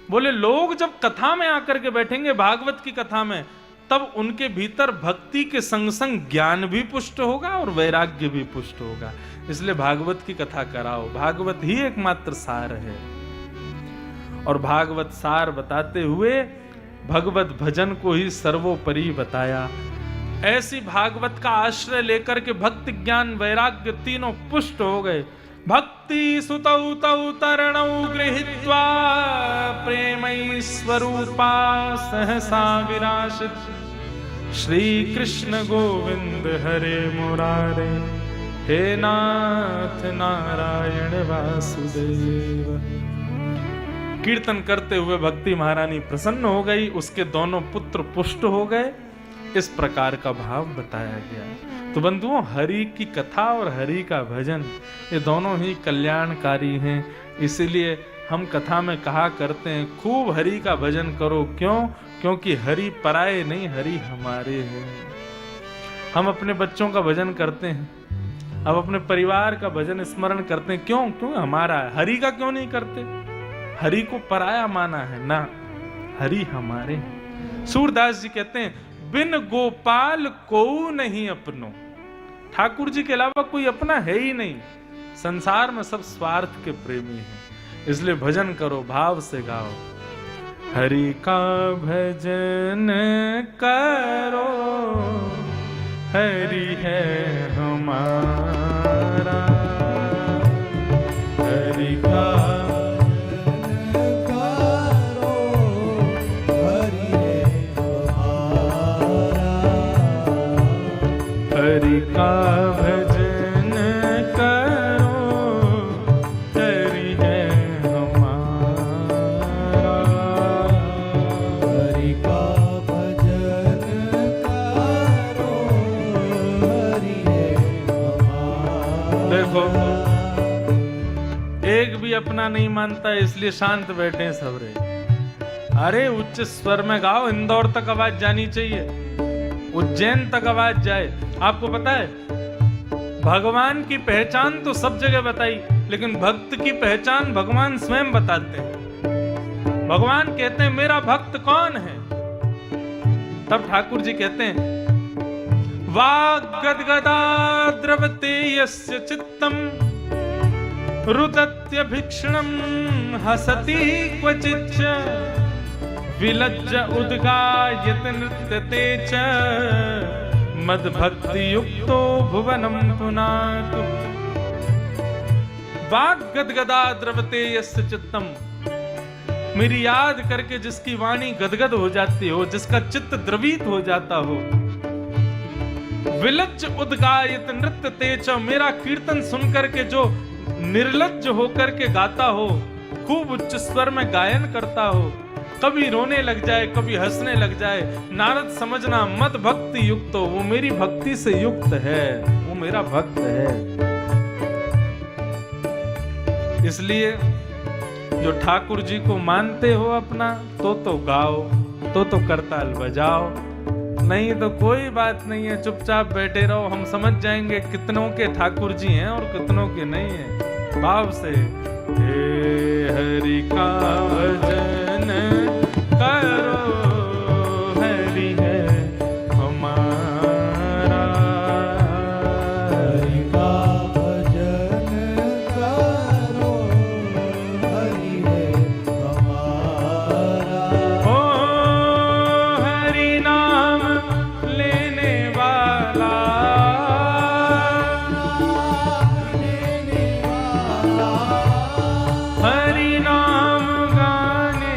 बोले लोग जब कथा में आकर के बैठेंगे, भागवत की कथा में, तब उनके भीतर भक्ति के संग संग ज्ञान भी पुष्ट होगा और वैराग्य भी पुष्ट होगा। इसलिए भागवत की कथा कराओ। भागवत ही एकमात्र सार है। और भागवत सार बताते हुए भगवत भजन को ही सर्वोपरि बताया। ऐसी भागवत का आश्रय लेकर के भक्ति ज्ञान वैराग्य तीनों पुष्ट हो गए। भक्ति सुतौ तौ तरणौ गृहीत्वा प्रेमै स्वरूपा सहसा विराशित। श्री कृष्ण गोविंद हरे मुरारे, हे नाथ नारायण वासुदेव। कीर्तन करते हुए भक्ति महारानी प्रसन्न हो गई, उसके दोनों पुत्र पुष्ट हो गए। इस प्रकार का भाव बताया गया। तो बंधुओं, हरि की कथा और हरि का भजन ये दोनों ही कल्याणकारी हैं। इसीलिए हम कथा में कहा करते हैं, खूब हरि का भजन करो। क्यों? क्योंकि हरि पराये नहीं, हरि हमारे हैं। हम अपने बच्चों का भजन करते हैं, अब अपने परिवार का भजन स्मरण करते हैं। क्यों? क्यों हमारा है। हरि का क्यों नहीं करते? हरि को पराया माना है ना, हरि हमारे हैं। सूरदास जी कहते हैं बिन गोपाल को नहीं अपनो। ठाकुर जी के अलावा कोई अपना है ही नहीं। संसार में सब स्वार्थ के प्रेमी हैं। इसलिए भजन करो, भाव से गाओ। हरि का भजन करो, हरि है हमारा। हरि का हरि का भजन करो, हरि है हमारा। हरि का भजन करो, हरि है हमारा। देखो, एक भी अपना नहीं मानता, इसलिए शांत बैठे हैं सब रे। अरे उच्च स्वर में गाओ, इंदौर तक आवाज जानी चाहिए, उज्जैन तक आवाज जाए। आपको पता है भगवान की पहचान तो सब जगह बताई, लेकिन भक्त की पहचान भगवान स्वयं बताते हैं। भगवान कहते हैं मेरा भक्त कौन है? तब ठाकुर जी कहते हैं वाग गदगदा द्रवते यस्य चित्तम रुदत्य भिक्षणम हसति क्वचिच्च विलज्ज उद्गायत नृत्यते च मद भक्ति युक्तो भुवनम पुनातु। वाग गदगदा द्रवते यस्य चित्तम, मेरी याद करके जिसकी वाणी गदगद हो जाती हो, जिसका चित्त द्रवित हो जाता हो। विलज्ज उद्गायत नृत्यते च, मेरा कीर्तन सुनकर के जो निर्लज्ज होकर के गाता हो, खूब उच्च स्वर में गायन करता हो, कभी रोने लग जाए, कभी हंसने लग जाए, नारद समझना मत भक्ति युक्त हो, वो मेरी भक्ति से युक्त है, वो मेरा भक्त है। इसलिए जो ठाकुर जी को मानते हो अपना, तो गाओ, तो करताल बजाओ, नहीं तो कोई बात नहीं है, चुपचाप बैठे रहो। हम समझ जाएंगे कितनों के ठाकुर जी हैं और कितनों के नहीं है। भाव से हे हरि का भजन करो, हरि है हमारा। हरि का भजन करो, हरि है हमारा। ओ हरि नाम लेने वाला, लेने वाला, हरि नाम गाने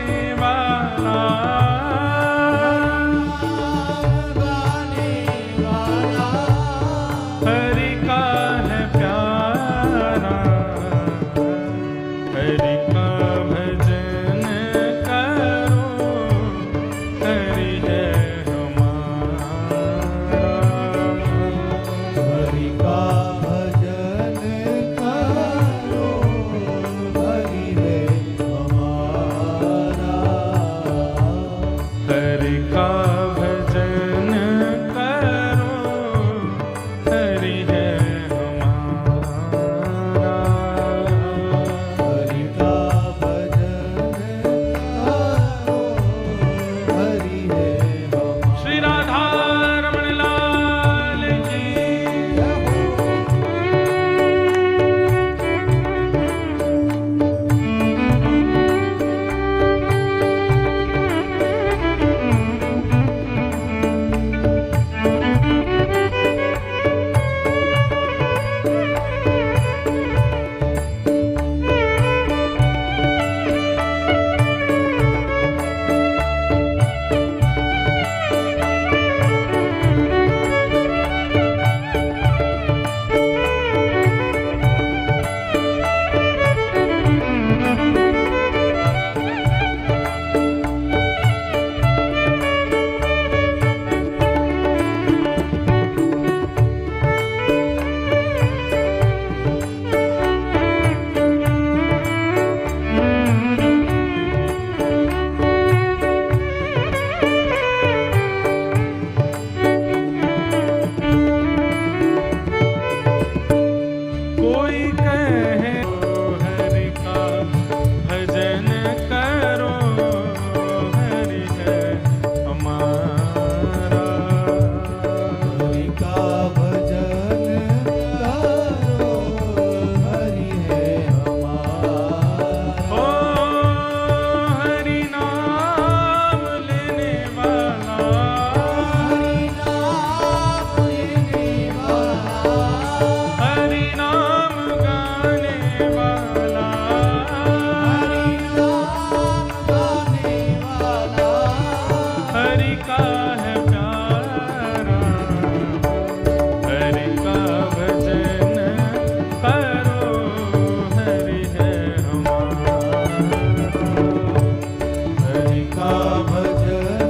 का भजन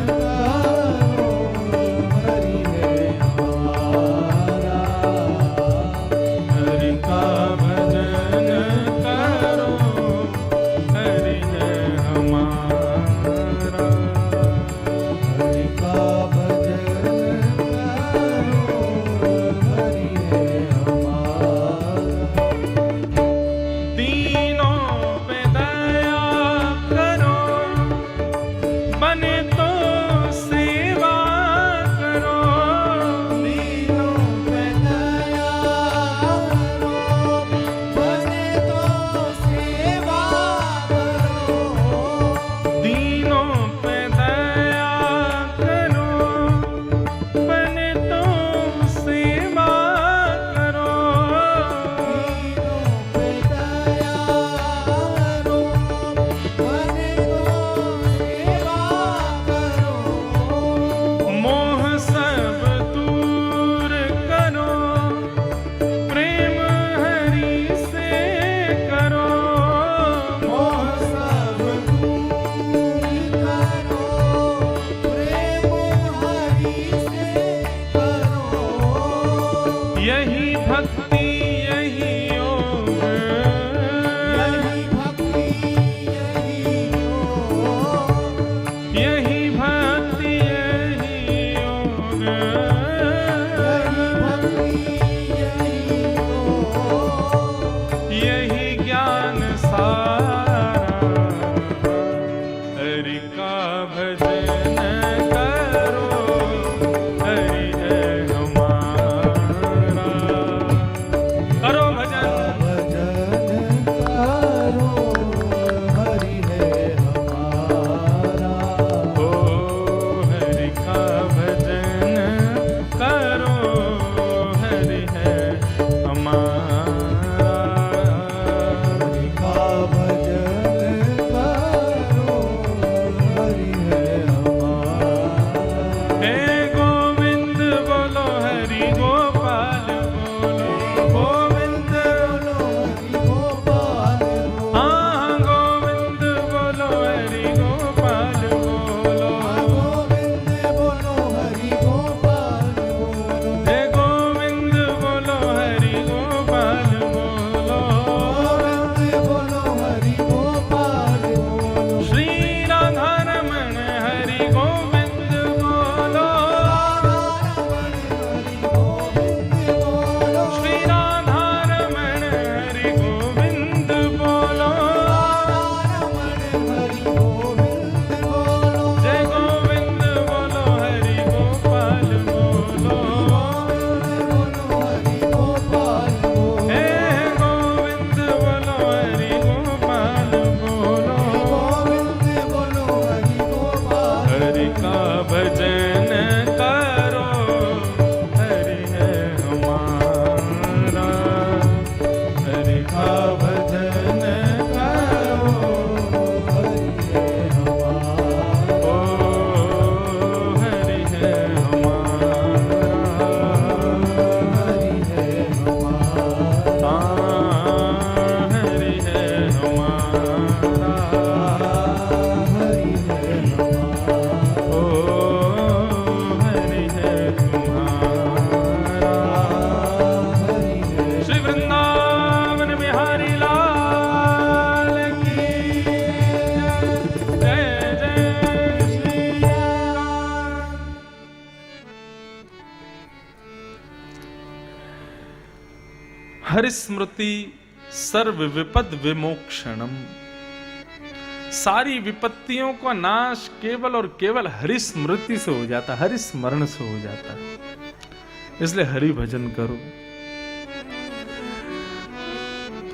करो, हरि है हमारा। हरि का भजन करो, हरि है हमारा। हरि का भजन करो, हरि है हमारा। दीनों पे दया करो, बने तो सेवा करो। दीनों पे दया करो, बने तो सेवा करो। दीनों पे दया करो, बने तो सेवा करो। दीनों पे दया करो, बने तो सेवा करो। मोह सब दूर करो, प्रेम हरि से करो। मोह सब दूर करो, प्रेम हरि से करो। यही भक्ति यही योग, यही भक्ति यही योग, यही भक्ति यही योग। यही भक्ति यही योग। यही ज्ञान सारा, हरि का भजन करो, हरि है हमारा। करो भजन, भजन करो, हरि है हमारा। ओ हरि का भजन करो, हरि है हमारा। हरि का भजन करो, हरि है हमारा। हे गोविंद बोलो, हरि गोपाल बोलो, गोविंद बोलो हरि गोपाल बोलो। हाँ गोविंद बोलो, हरि गोपाल बोलो। गोविंद बोलो हरि गोपाल बोलो। हे गोविंद बोलो, हरि गोपाल बोलो। गोविंद बोलो हरि गोपाल बोलो। श्री राधा रमण हरि गोविंद बोलो। श्री राधा रमण हरि गोविंद बोलो। जय गोविंद बोलो, हरि गोपाल बोलो। हे गोविंद बोलो, हरि गोपाल बोलो। हरि का भजन करो, हरि है हमारा। हरि का भजन करो, ओ हरि है हमारा। हाँ हरि है हमारा। ओ हरि है तुम्हारा। श्री वृंदावन बिहारी लाल की जय। जय श्री राम। हरिस्मृति सर्व विपद विमोक्षणम। सारी विपत्तियों का नाश केवल और केवल हरिस्मृति से हो जाता, हरिस्मरण से हो जाता। इसलिए हरि भजन करो।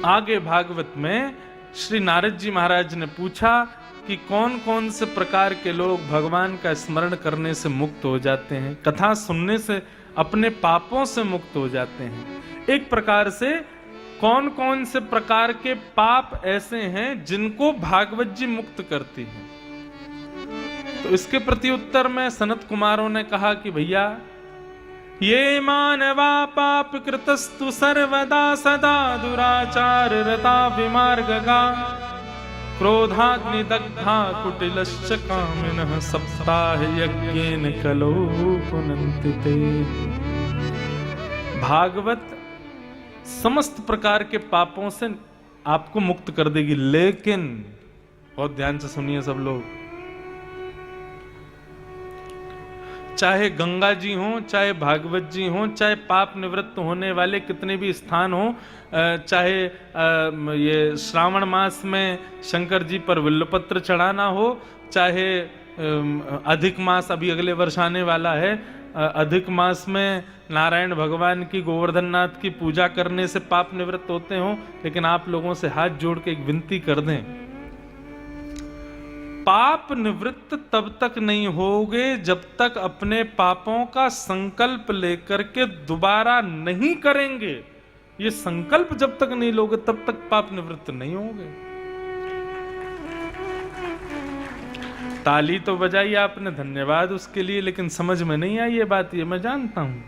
आगे भागवत में श्री नारद जी महाराज ने पूछा कि कौन कौन से प्रकार के लोग भगवान का स्मरण करने से मुक्त हो जाते हैं, कथा सुनने से अपने पापों से मुक्त हो जाते हैं। एक प्रकार से कौन कौन से प्रकार के पाप ऐसे हैं जिनको भागवत जी मुक्त करती हैं। तो इसके प्रति उत्तर में सनत कुमारों ने कहा कि भैया ये मानवा पाप कृतस्तु सर्वदा सदा दुराचार रता विमार्गगा क्रोधाग्निदग्धा कुटिलश्च कामिनः सप्ताह यज्ञेन कलो पुनन्ति ते। भागवत समस्त प्रकार के पापों से आपको मुक्त कर देगी, लेकिन बहुत ध्यान से सुनिए सब लोग, चाहे गंगा जी हो, चाहे भागवत जी हो, चाहे पाप निवृत्त होने वाले कितने भी स्थान हो, चाहे ये श्रावण मास में शंकर जी पर बिल्वपत्र चढ़ाना हो, चाहे अधिक मास अभी अगले वर्ष आने वाला है, अधिक मास में नारायण भगवान की, गोवर्धन नाथ की पूजा करने से पाप निवृत्त होते हो, लेकिन आप लोगों से हाथ जोड़ के एक विनती कर दें, पाप निवृत्त तब तक नहीं होगे जब तक अपने पापों का संकल्प लेकर के दोबारा नहीं करेंगे। ये संकल्प जब तक नहीं लोगे तब तक पाप निवृत्त नहीं होंगे। ताली तो बजाई आपने, धन्यवाद उसके लिए, लेकिन समझ में नहीं आई ये बात, ये मैं जानता हूं।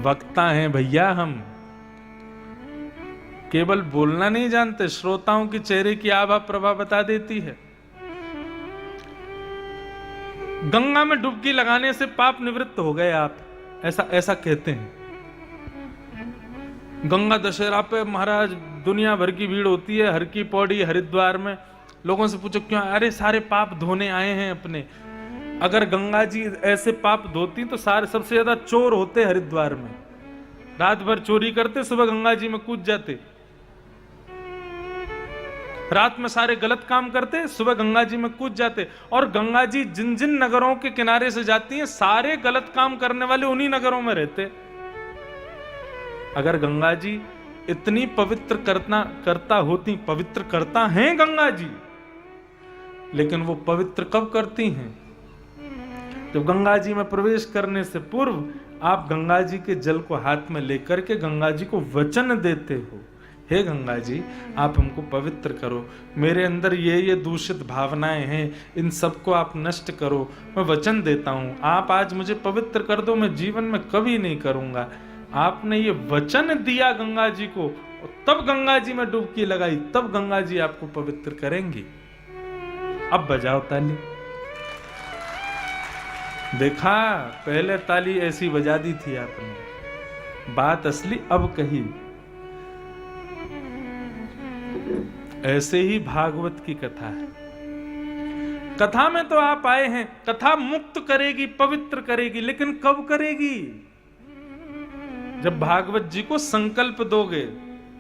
वक्ता हैं भैया हम, केवल बोलना नहीं जानते, श्रोताओं की चेहरे की आभा प्रभा बता देती है। गंगा में डुबकी लगाने से पाप निवृत्त हो गए आप, ऐसा कहते हैं। गंगा दशहरा पे महाराज दुनिया भर की भीड़ होती है, हर की पौड़ी हरिद्वार में। लोगों से पूछो क्यों? अरे सारे पाप धोने आए हैं अपने। अगर गंगा जी ऐसे पाप धोती तो सारे सबसे ज्यादा चोर होते हरिद्वार में, रात भर चोरी करते, सुबह गंगा जी में कूद जाते। रात में सारे गलत काम करते, सुबह गंगा जी में कूद जाते। और गंगा जी जिन जिन नगरों के किनारे से जाती हैं, सारे गलत काम करने वाले उन्हीं नगरों में रहते। अगर गंगा जी इतनी पवित्र करता होती, पवित्र करता हैं गंगा जी, लेकिन वो पवित्र कब करती हैं? जब गंगा जी में प्रवेश करने से पूर्व आप गंगा जी के जल को हाथ में लेकर के गंगा जी को वचन देते हो, हे गंगा जी आप हमको पवित्र करो, मेरे अंदर ये दूषित भावनाएं हैं, इन सबको आप नष्ट करो, मैं वचन देता हूं, आप आज मुझे पवित्र कर दो, मैं जीवन में कभी नहीं करूंगा। आपने ये वचन दिया गंगा जी को, तब गंगा जी में डुबकी लगाई, तब गंगा जी आपको पवित्र करेंगी। अब बजाओ ताली। देखा, पहले ताली ऐसी बजा दी थी आपने, बात असली अब कही। ऐसे ही भागवत की कथा है। कथा में तो आप आए हैं, कथा मुक्त करेगी, पवित्र करेगी, लेकिन कब करेगी? जब भागवत जी को संकल्प दोगे,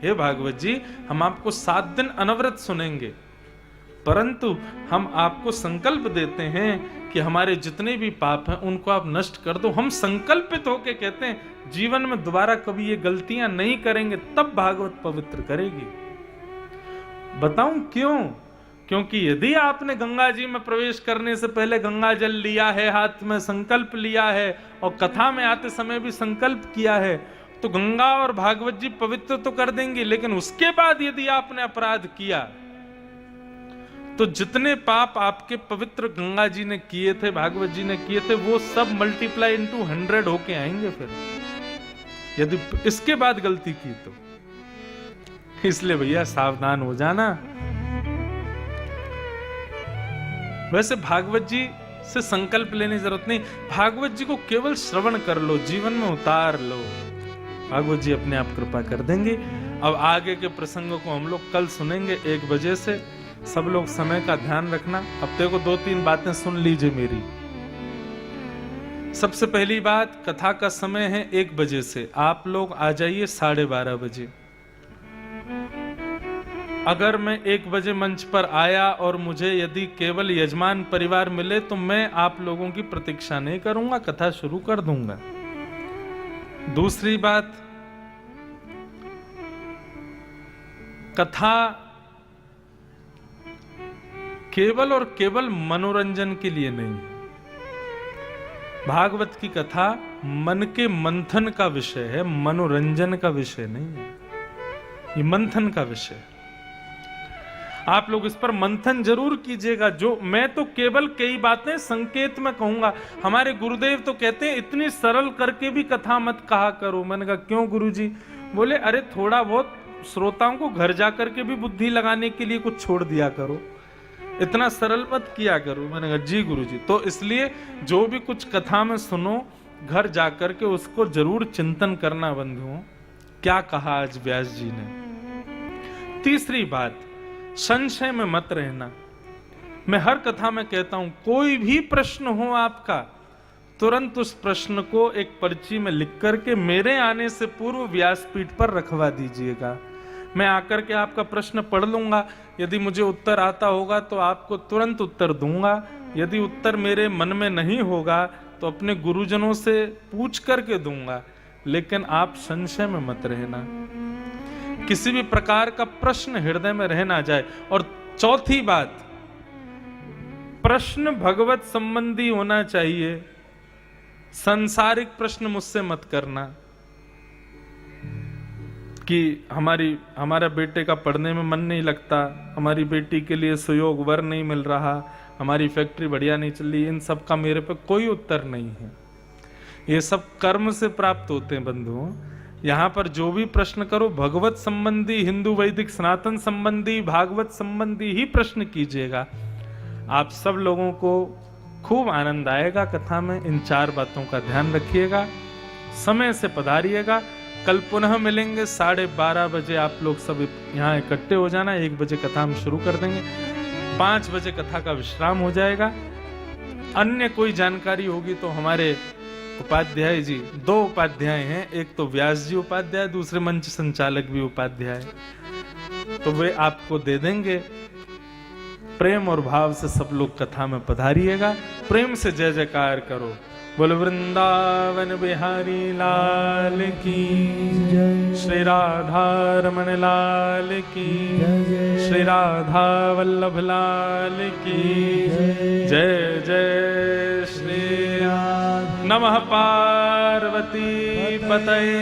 हे भागवत जी हम आपको 7 दिन अनवरत सुनेंगे, परंतु हम आपको संकल्प देते हैं कि हमारे जितने भी पाप हैं उनको आप नष्ट कर दो। हम संकल्पित होके कहते हैं जीवन में दोबारा कभी ये गलतियां नहीं करेंगे, तब भागवत पवित्र करेगी। बताऊं क्यों? क्योंकि यदि आपने गंगा जी में प्रवेश करने से पहले गंगा जल लिया है, हाथ में संकल्प लिया है और कथा में आते समय भी संकल्प किया है, तो गंगा और भागवत जी पवित्र तो कर देंगे, लेकिन उसके बाद यदि आपने अपराध किया तो जितने पाप आपके पवित्र गंगा जी ने किए थे, भागवत जी ने किए थे, वो सब मल्टीप्लाई इनटू 100 होके आएंगे फिर, यदि इसके बाद गलती की तो। इसलिए भैया सावधान हो जाना। वैसे भागवत जी से संकल्प लेने की जरूरत नहीं, भागवत जी को केवल श्रवण कर लो, जीवन में उतार लो, भागवत जी अपने आप कृपा कर देंगे। अब आगे के प्रसंगों को हम लोग कल सुनेंगे 1 बजे से। सब लोग समय का ध्यान रखना। अब देखो 2-3 बातें सुन लीजिए मेरी। सबसे पहली बात, कथा का समय है 1 बजे से, आप लोग आ जाइए 12:30 बजे। अगर मैं 1 बजे मंच पर आया और मुझे यदि केवल यजमान परिवार मिले तो मैं आप लोगों की प्रतीक्षा नहीं करूंगा, कथा शुरू कर दूंगा। दूसरी बात, कथा केवल और केवल मनोरंजन के लिए नहीं, भागवत की कथा मन के मंथन का विषय है, मनोरंजन का विषय नहीं है, ये मंथन का विषय है। आप लोग इस पर मंथन जरूर कीजिएगा। जो मैं तो केवल कई बातें संकेत में कहूंगा। हमारे गुरुदेव तो कहते हैं इतनी सरल करके भी कथा मत कहा करो। मैंने कहा क्यों गुरुजी? बोले अरे थोड़ा बहुत श्रोताओं को घर जाकर के भी बुद्धि लगाने के लिए कुछ छोड़ दिया करो, इतना सरल मत किया करो। मैंने कहा जी गुरु जी। तो इसलिए जो भी कुछ कथा में सुनो, घर जाकर के उसको जरूर चिंतन करना बंधुओं, क्या कहा आज व्यास जी ने। तीसरी बात, संशय में मत रहना। मैं हर कथा में कहता हूं, कोई भी प्रश्न हो आपका, तुरंत उस प्रश्न को एक पर्ची में लिख करके मेरे आने से पूर्व व्यासपीठ पर रखवा दीजिएगा। मैं आकर के आपका प्रश्न पढ़ लूंगा, यदि मुझे उत्तर आता होगा तो आपको तुरंत उत्तर दूंगा, यदि उत्तर मेरे मन में नहीं होगा तो अपने गुरुजनों से पूछ करके दूंगा। लेकिन आप संशय में मत रहना, किसी भी प्रकार का प्रश्न हृदय में रह ना जाए। और चौथी बात, प्रश्न भगवत संबंधी होना चाहिए, सांसारिक प्रश्न मुझसे मत करना कि हमारा बेटे का पढ़ने में मन नहीं लगता, हमारी बेटी के लिए सुयोग वर नहीं मिल रहा, हमारी फैक्ट्री बढ़िया नहीं चल रही। इन सब का मेरे पे कोई उत्तर नहीं है। ये सब कर्म से प्राप्त होते हैं बंधुओं। यहाँ पर जो भी प्रश्न करो, भगवत संबंधी, हिंदू वैदिक सनातन संबंधी, भागवत संबंधी ही प्रश्न कीजिएगा। आप सब लोगों को खूब आनंद आएगा कथा में। इन 4 बातों का ध्यान रखिएगा, समय से पधारिएगा। कल पुनः मिलेंगे 12:30 बजे। आप लोग सब यहाँ इकट्ठे हो जाना। 1 बजे कथा हम शुरू कर देंगे, 5 बजे कथा का विश्राम हो जाएगा। अन्य कोई जानकारी होगी तो हमारे उपाध्याय जी, 2 उपाध्याय हैं, एक तो व्यास जी उपाध्याय, दूसरे मंच संचालक भी उपाध्याय, तो वे आपको दे देंगे। प्रेम और भाव से सब लोग कथा में पधारिएगा। प्रेम से जय जयकार करो। बोल वृंदावन बिहारी लाल की जय, श्री राधा रमण लाल की जय, श्री राधा वल्लभ लाल की जय जय श्री राधे। नमः पार्वती पतये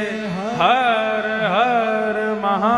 हर हर महा